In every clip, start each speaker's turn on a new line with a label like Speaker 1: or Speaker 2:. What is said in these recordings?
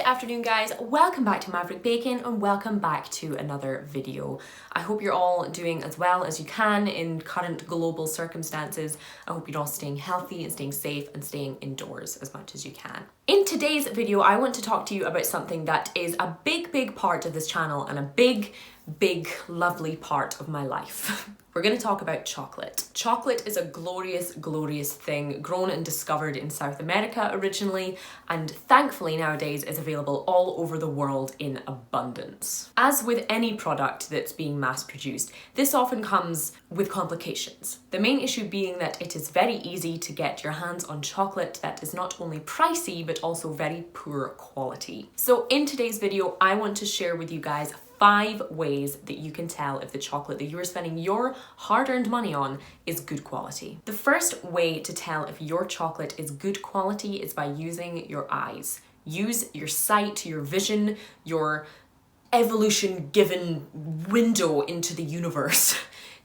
Speaker 1: afternoon guys, welcome back to Maverick Bacon and welcome back to another video. I hope you're all doing as well as you can in current global circumstances. I hope you're all staying healthy and staying safe and staying indoors as much as you can. In today's video, I want to talk to you about something that is a big part of this channel and a big, lovely part of my life. We're going to talk about chocolate. Chocolate is a glorious thing grown and discovered in South America originally, and thankfully nowadays is available all over the world in abundance. As with any product that's being mass produced, this often comes with complications. The main issue being that it is very easy to get your hands on chocolate that is not only pricey but also very poor quality. So in today's video, I want to share with you guys 5 ways that you can tell if the chocolate that you are spending your hard-earned money on is good quality. The first way to tell if your chocolate is good quality is by using your eyes. Use your sight, your vision, your evolution-given window into the universe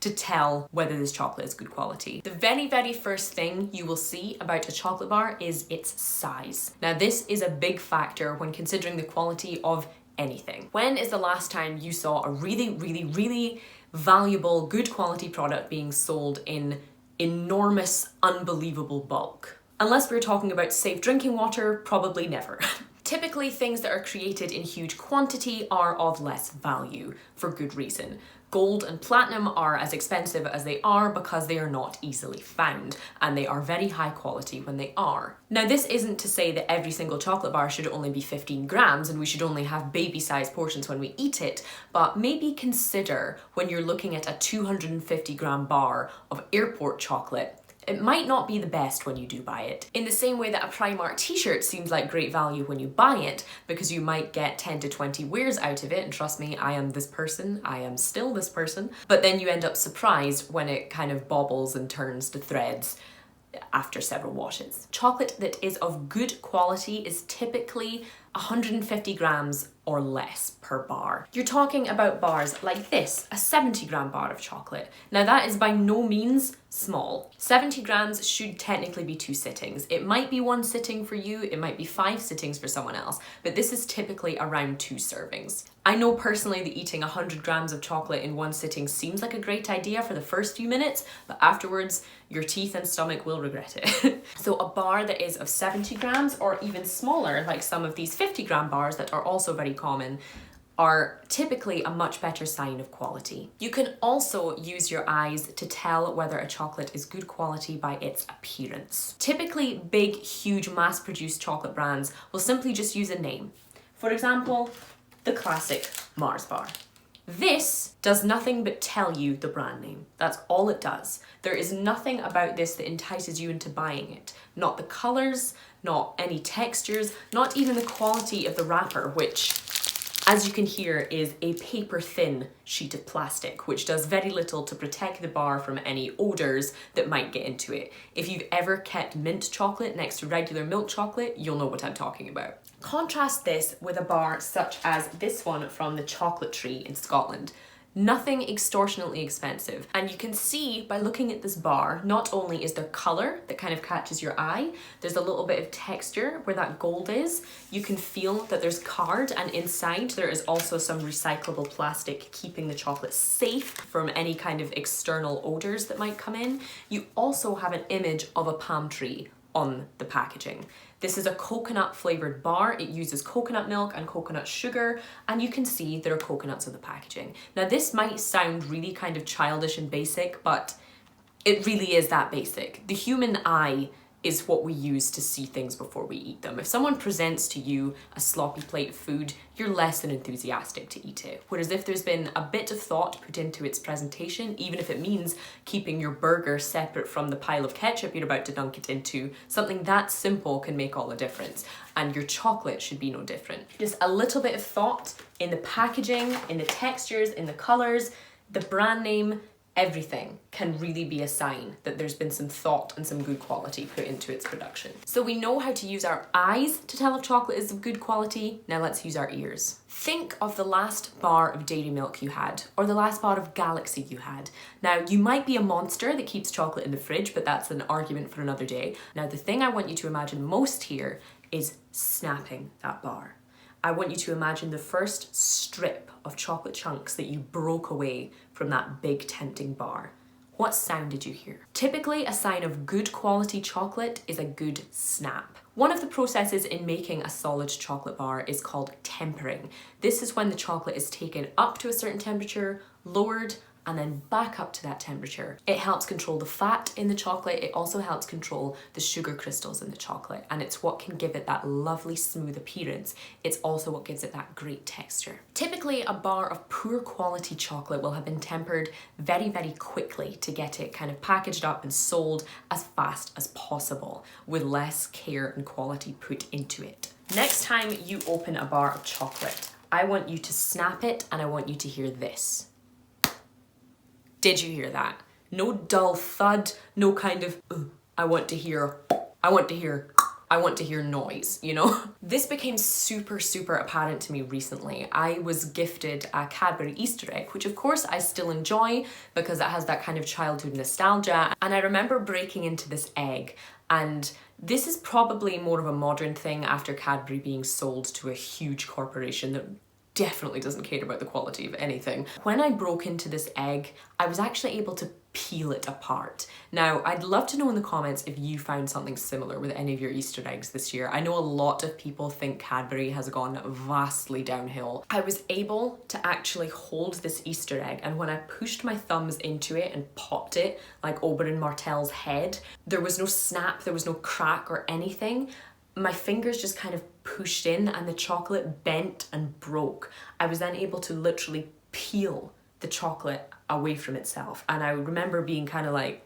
Speaker 1: to tell whether this chocolate is good quality. The very first thing you will see about a chocolate bar is its size. Now this is a big factor when considering the quality of anything. When is the last time you saw a really valuable, good quality product being sold in enormous, unbelievable bulk? Unless we're talking about safe drinking water, probably never. Typically, things that are created in huge quantity are of less value, for good reason. Gold and platinum are as expensive as they are because they are not easily found, and they are very high quality when they are. Now, this isn't to say that every single chocolate bar should only be 15 grams and we should only have baby-sized portions when we eat it, but maybe consider when you're looking at a 250-gram bar of airport chocolate, it might not be the best when you do buy it. In the same way that a Primark t-shirt seems like great value when you buy it, because you might get 10 to 20 wears out of it, and trust me, I am this person, I am still this person, but then you end up surprised when it kind of bobbles and turns to threads after several washes. Chocolate that is of good quality is typically 150 grams or less per bar. You're talking about bars like this, a 70-gram bar of chocolate. Now that is by no means small. 70 grams should technically be 2 sittings. It might be 1 sitting for you, it might be 5 sittings for someone else, but this is typically around 2 servings. I know personally that eating 100 grams of chocolate in 1 sitting seems like a great idea for the first few minutes, but afterwards your teeth and stomach will regret it. So a bar that is of 70 grams or even smaller, like some of these 50-gram bars that are also very common, are typically a much better sign of quality. You can also use your eyes to tell whether a chocolate is good quality by its appearance. Typically, big, huge, mass-produced chocolate brands will simply just use a name. For example, the classic Mars bar. This does nothing but tell you the brand name. That's all it does. There is nothing about this that entices you into buying it. Not the colors, not any textures, not even the quality of the wrapper, which, as you can hear, is a paper-thin sheet of plastic, which does very little to protect the bar from any odors that might get into it. If you've ever kept mint chocolate next to regular milk chocolate, you'll know what I'm talking about. Contrast this with a bar such as this one from the Chocolate Tree in Scotland. Nothing extortionately expensive. And you can see by looking at this bar, not only is there color that kind of catches your eye, there's a little bit of texture where that gold is. You can feel that there's card, and inside there is also some recyclable plastic keeping the chocolate safe from any kind of external odors that might come in. You also have an image of a palm tree on the packaging. This is a coconut flavored bar. It uses coconut milk and coconut sugar, and you can see there are coconuts on the packaging. Now this might sound really kind of childish and basic, but it really is that basic. The human eye is what we use to see things before we eat them. If someone presents to you a sloppy plate of food, you're less than enthusiastic to eat it. Whereas if there's been a bit of thought put into its presentation, even if it means keeping your burger separate from the pile of ketchup you're about to dunk it into, something that simple can make all the difference. And your chocolate should be no different. Just a little bit of thought in the packaging, in the textures, in the colors, the brand name, everything can really be a sign that there's been some thought and some good quality put into its production. So we know how to use our eyes to tell if chocolate is of good quality. Now let's use our ears. Think of the last bar of dairy milk you had, or the last bar of Galaxy you had. Now you might be a monster that keeps chocolate in the fridge, but that's an argument for another day. Now the thing I want you to imagine most here is snapping that bar. I want you to imagine the first strip of chocolate chunks that you broke away from that big tempting bar. What sound did you hear? Typically, a sign of good quality chocolate is a good snap. One of the processes in making a solid chocolate bar is called tempering. This is when the chocolate is taken up to a certain temperature, lowered, and then back up to that temperature. It helps control the fat in the chocolate. It also helps control the sugar crystals in the chocolate, and it's what can give it that lovely smooth appearance. It's also what gives it that great texture. Typically, a bar of poor quality chocolate will have been tempered very, very quickly to get it kind of packaged up and sold as fast as possible with less care and quality put into it. Next time you open a bar of chocolate, I want you to snap it and I want you to hear this. Did you hear that? No dull thud, no kind of, I want to hear noise, you know? This became super, super apparent to me recently. I was gifted a Cadbury Easter egg, which of course I still enjoy because it has that kind of childhood nostalgia. And I remember breaking into this egg, and this is probably more of a modern thing after Cadbury being sold to a huge corporation that definitely doesn't care about the quality of anything. When I broke into this egg, I was actually able to peel it apart. Now, I'd love to know in the comments if you found something similar with any of your Easter eggs this year. I know a lot of people think Cadbury has gone vastly downhill. I was able to actually hold this Easter egg, and when I pushed my thumbs into it and popped it like Oberyn Martell's head, there was no snap, there was no crack or anything. My fingers just kind of pushed in and the chocolate bent and broke. I was then able to literally peel the chocolate away from itself. And I remember being kind of like,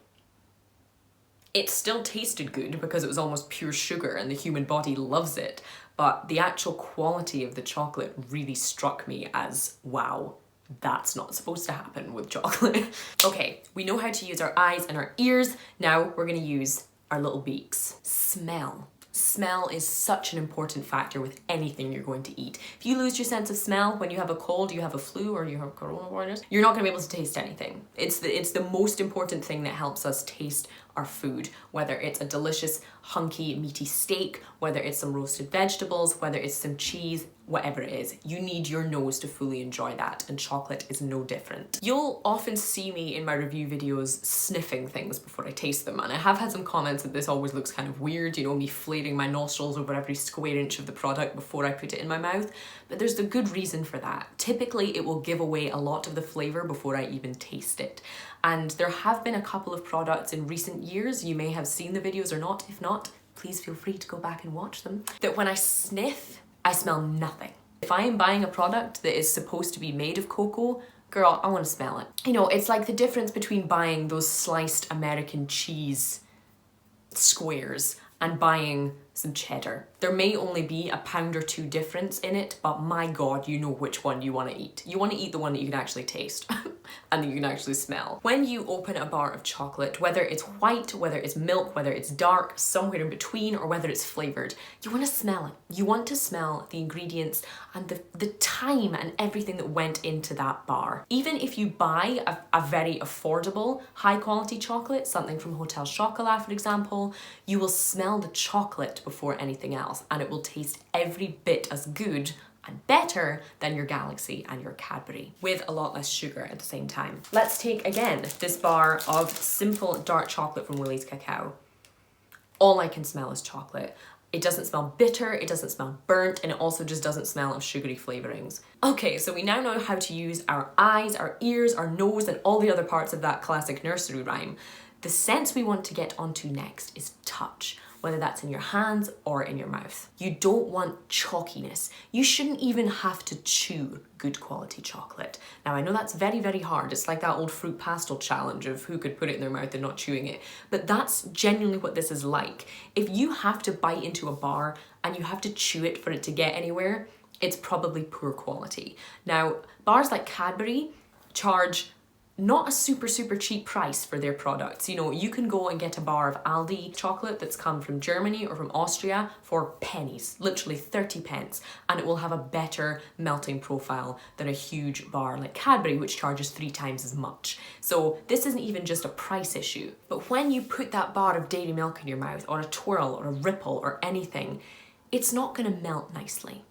Speaker 1: it still tasted good because it was almost pure sugar and the human body loves it. But the actual quality of the chocolate really struck me as, wow, that's not supposed to happen with chocolate. Okay, we know how to use our eyes and our ears. Now we're gonna use our little beaks. Smell. Smell is such an important factor with anything you're going to eat. If you lose your sense of smell when you have a cold, you have a flu, or you have coronavirus, you're not going to be able to taste anything. It's the most important thing that helps us taste our food, whether it's a delicious, hunky, meaty steak, whether it's some roasted vegetables, whether it's some cheese, whatever it is. You need your nose to fully enjoy that, and chocolate is no different. You'll often see me in my review videos sniffing things before I taste them, and I have had some comments that this always looks kind of weird, you know, me flaring my nostrils over every square inch of the product before I put it in my mouth, but there's a good reason for that. Typically, it will give away a lot of the flavour before I even taste it. And there have been a couple of products in recent years, you may have seen the videos or not. If not, please feel free to go back and watch them, that when I sniff, I smell nothing. If I am buying a product that is supposed to be made of cocoa, girl, I want to smell it. You know, it's like the difference between buying those sliced American cheese squares and buying some cheddar. There may only be a pound or two difference in it, but my God, you know which one you want to eat. You want to eat the one that you can actually taste and that you can actually smell. When you open a bar of chocolate, whether it's white, whether it's milk, whether it's dark, somewhere in between, or whether it's flavored, you want to smell it. You want to smell the ingredients and the time and everything that went into that bar. Even if you buy a very affordable, high quality chocolate, something from Hotel Chocolat, for example, you will smell the chocolate before anything else, and it will taste every bit as good and better than your Galaxy and your Cadbury, with a lot less sugar at the same time. Let's take, again, this bar of simple dark chocolate from Willie's Cacao. All I can smell is chocolate. It doesn't smell bitter, it doesn't smell burnt, and it also just doesn't smell of sugary flavourings. Okay, so we now know how to use our eyes, our ears, our nose, and all the other parts of that classic nursery rhyme. The sense we want to get onto next is touch, whether that's in your hands or in your mouth. You don't want chalkiness. You shouldn't even have to chew good quality chocolate. Now, I know that's very, very hard. It's like that old fruit pastel challenge of who could put it in their mouth and not chewing it. But that's genuinely what this is like. If you have to bite into a bar and you have to chew it for it to get anywhere, it's probably poor quality. Now, bars like Cadbury charge not a super, super cheap price for their products. You know, you can go and get a bar of Aldi chocolate that's come from Germany or from Austria for pennies, literally 30 pence, and it will have a better melting profile than a huge bar like Cadbury, which charges 3 times as much. So this isn't even just a price issue. But when you put that bar of dairy milk in your mouth, or a twirl, or a ripple, or anything, it's not gonna melt nicely.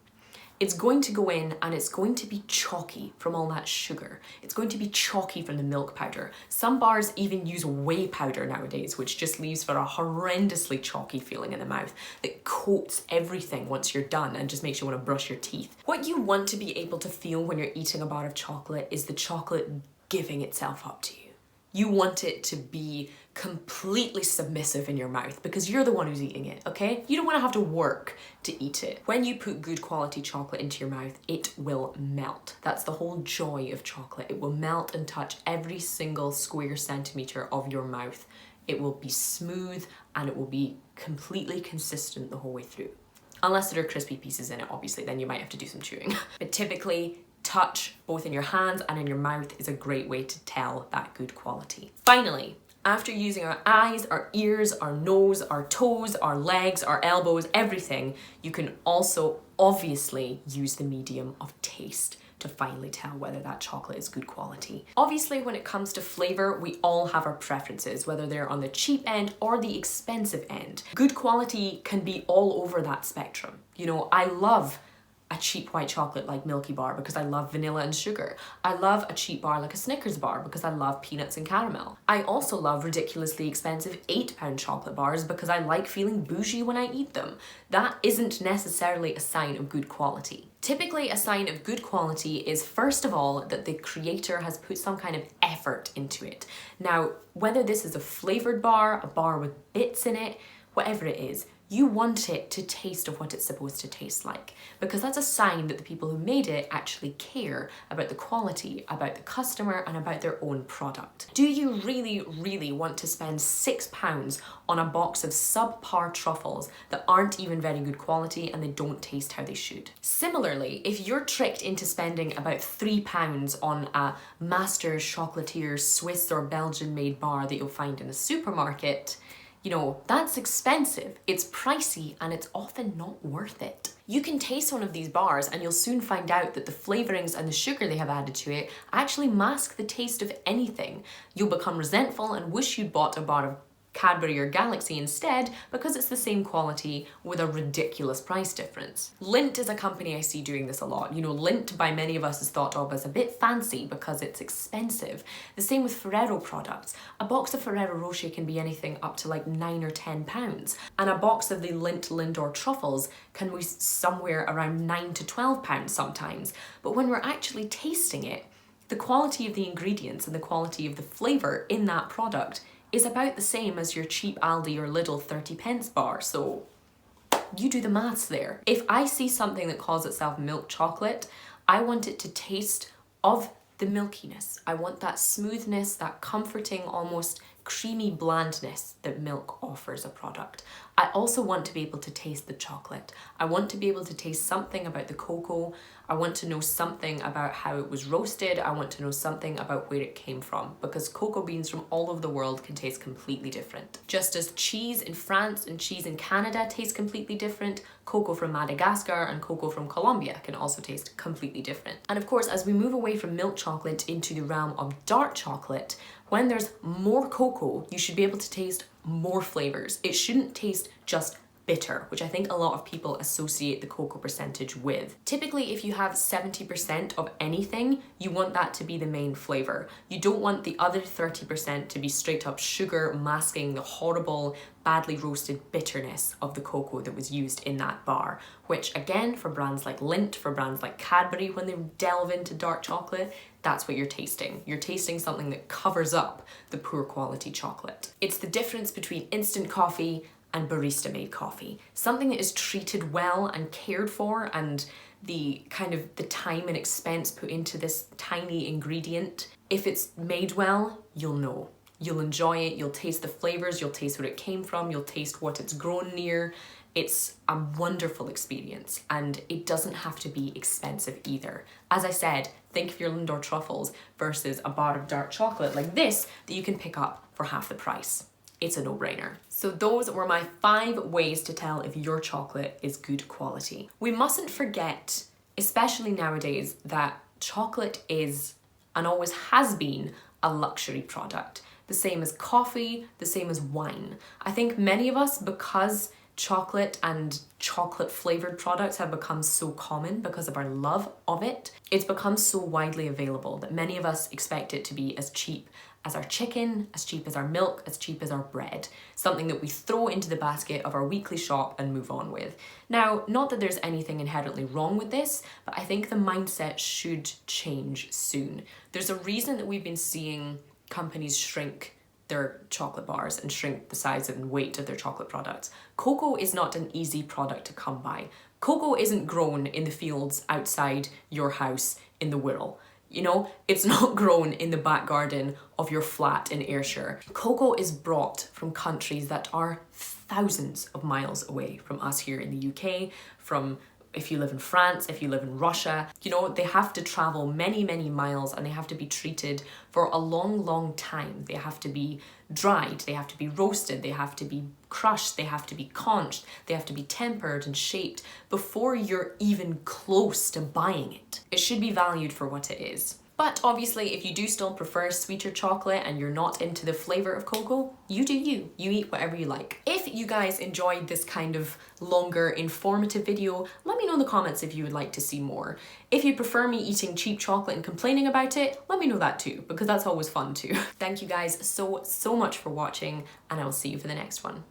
Speaker 1: It's going to go in and it's going to be chalky from all that sugar. It's going to be chalky from the milk powder. Some bars even use whey powder nowadays, which just leaves for a horrendously chalky feeling in the mouth that coats everything once you're done and just makes you want to brush your teeth. What you want to be able to feel when you're eating a bar of chocolate is the chocolate giving itself up to you. You want it to be completely submissive in your mouth because you're the one who's eating it, okay? You don't want to have to work to eat it. When you put good quality chocolate into your mouth, it will melt. That's the whole joy of chocolate. It will melt and touch every single square centimetre of your mouth. It will be smooth and it will be completely consistent the whole way through. Unless there are crispy pieces in it, obviously, then you might have to do some chewing. But typically, touch both in your hands and in your mouth is a great way to tell that good quality. Finally, after using our eyes, our ears, our nose, our toes, our legs, our elbows, everything, you can also obviously use the medium of taste to finally tell whether that chocolate is good quality. Obviously, when it comes to flavor, we all have our preferences, whether they're on the cheap end or the expensive end. Good quality can be all over that spectrum. You know, I love a cheap white chocolate like Milky Bar because I love vanilla and sugar. I love a cheap bar like a Snickers bar because I love peanuts and caramel. I also love ridiculously expensive £8 chocolate bars because I like feeling bougie when I eat them. That isn't necessarily a sign of good quality. Typically, a sign of good quality is, first of all, that the creator has put some kind of effort into it. Now, whether this is a flavored bar, a bar with bits in it, whatever it is, you want it to taste of what it's supposed to taste like, because that's a sign that the people who made it actually care about the quality, about the customer, and about their own product. Do you really, really want to spend £6 on a box of subpar truffles that aren't even very good quality and they don't taste how they should? Similarly, if you're tricked into spending about £3 on a Master Chocolatier Swiss or Belgian made bar that you'll find in a supermarket, you know, that's expensive, it's pricey, and it's often not worth it. You can taste one of these bars and you'll soon find out that the flavourings and the sugar they have added to it actually mask the taste of anything. You'll become resentful and wish you'd bought a bar of Cadbury or Galaxy instead because it's the same quality with a ridiculous price difference. Lindt is a company I see doing this a lot. You know, Lindt by many of us is thought of as a bit fancy because it's expensive. The same with Ferrero products. A box of Ferrero Rocher can be anything up to like £9 or £10, and a box of the Lindt Lindor truffles can be somewhere around £9 to £12 sometimes. But when we're actually tasting it, the quality of the ingredients and the quality of the flavour in that product is about the same as your cheap Aldi or Lidl 30p bar, so you do the maths there. If I see something that calls itself milk chocolate, I want it to taste of the milkiness. I want that smoothness, that comforting, almost creamy blandness that milk offers a product. I also want to be able to taste the chocolate. I want to be able to taste something about the cocoa. I want to know something about how it was roasted. I want to know something about where it came from, because cocoa beans from all over the world can taste completely different. Just as cheese in France and cheese in Canada taste completely different, cocoa from Madagascar and cocoa from Colombia can also taste completely different. And of course, as we move away from milk chocolate into the realm of dark chocolate, when there's more cocoa, you should be able to taste more flavors. It shouldn't taste just bitter, which I think a lot of people associate the cocoa percentage with. Typically, if you have 70% of anything, you want that to be the main flavor. You don't want the other 30% to be straight up sugar masking the horrible, badly roasted bitterness of the cocoa that was used in that bar, which again, for brands like Lindt, for brands like Cadbury, when they delve into dark chocolate, that's what you're tasting. You're tasting something that covers up the poor quality chocolate. It's the difference between instant coffee and barista made coffee. Something that is treated well and cared for, and the kind of the time and expense put into this tiny ingredient. If it's made well, you'll know. You'll enjoy it, you'll taste the flavors, you'll taste where it came from, you'll taste what it's grown near. It's a wonderful experience, and it doesn't have to be expensive either. As I said, think of your Lindor truffles versus a bar of dark chocolate like this that you can pick up for half the price. It's a no-brainer. So those were my 5 ways to tell if your chocolate is good quality. We mustn't forget, especially nowadays, that chocolate is, and always has been, a luxury product. The same as coffee, the same as wine. I think many of us, because chocolate and chocolate flavored products have become so common because of our love of it. It's become so widely available that many of us expect it to be as cheap as our chicken, as cheap as our milk, as cheap as our bread. Something that we throw into the basket of our weekly shop and move on with. Now, not that there's anything inherently wrong with this, but I think the mindset should change soon. There's a reason that we've been seeing companies shrink their chocolate bars and shrink the size and weight of their chocolate products. Cocoa is not an easy product to come by. Cocoa isn't grown in the fields outside your house in the Wirral. You know, it's not grown in the back garden of your flat in Ayrshire. Cocoa is brought from countries that are thousands of miles away from us here in the UK, from if you live in France, if you live in Russia, you know, they have to travel many, many miles and they have to be treated for a long, long time. They have to be dried, they have to be roasted, they have to be crushed, they have to be conched, they have to be tempered and shaped before you're even close to buying it. It should be valued for what it is. But obviously, if you do still prefer sweeter chocolate and you're not into the flavour of cocoa, you do you. You eat whatever you like. If you guys enjoyed this kind of longer, informative video, let me know in the comments if you would like to see more. If you prefer me eating cheap chocolate and complaining about it, let me know that too, because that's always fun too. Thank you guys so much for watching, and I will see you for the next one.